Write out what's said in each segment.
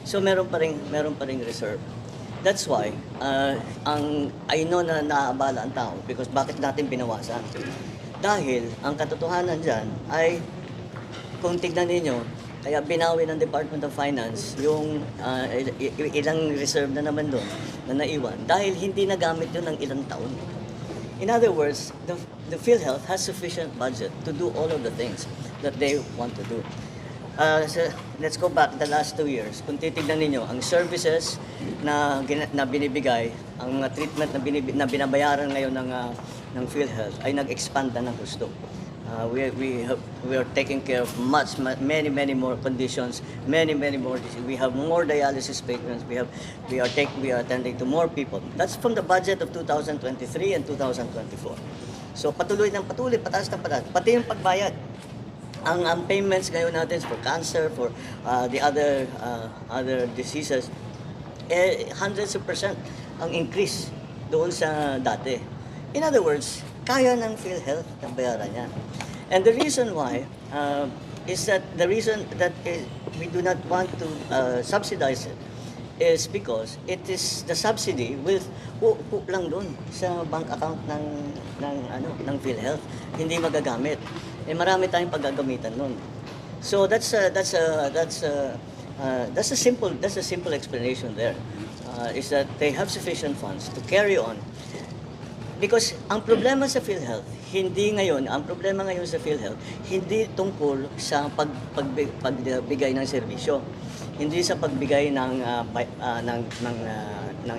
So meron pa ring reserve. That's why I know na naaabala ang tao because bakit natin binawasan? Dahil ang katotohanan diyan ay kung tignan ninyo, kaya binawi ng Department of Finance yung ilang reserve na naman doon na naiwan dahil hindi nagamit yun ng ilang taon. In other words, the PhilHealth has sufficient budget to do all of the things that they want to do. So let's go back the last 2 years. Kung titignan ninyo, ang services na binibigay, ang mga treatment na binabayaran ngayon ng PhilHealth ay nag-expand na ng gusto. We are taking care of many more conditions, many more diseases. We have more dialysis patients. We are attending to more people. That's from the budget of 2023 and 2024. So patuloy, pataas ng pataas. Pati yung pagbayad. Ang payments ngayon natin for cancer, for the other diseases, hundreds of percent ang increase doon sa dati. In other words, kaya ng PhilHealth na bayaran yan. And the reason why is that we do not want to subsidize it is because it is the subsidy will hook lang doon sa bank account ng PhilHealth, hindi magagamit. Marami tayong paggagamitan noon. So that's a simple explanation there. Is that they have sufficient funds to carry on. Because ang problema sa PhilHealth, ang problema ngayon sa PhilHealth, hindi tungkol sa pagbigay ng serbisyo. Hindi sa pagbigay ng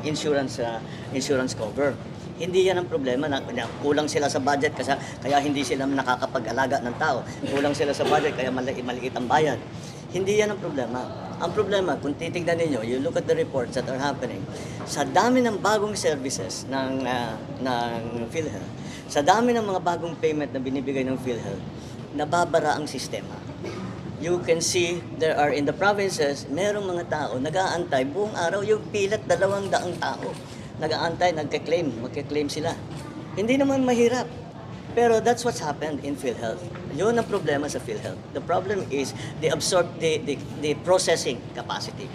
insurance cover. Hindi yan ang problema na kulang sila sa budget kasi kaya hindi sila nakakapag-alaga ng tao. Kulang sila sa budget kaya maliit ang bayad. Hindi yan ang problema. Ang problema, kung titignan ninyo, you look at the reports that are happening, sa dami ng bagong services ng PhilHealth, sa dami ng mga bagong payment na binibigay ng PhilHealth, nababara ang sistema. You can see there are in the provinces, merong mga tao nag-aantay buong araw, yung pilat 200 tao. Nag-aantay, magke-claim sila. Hindi naman mahirap. Pero that's what's happened in PhilHealth. Yun ang problema sa PhilHealth. The problem is the processing capacity.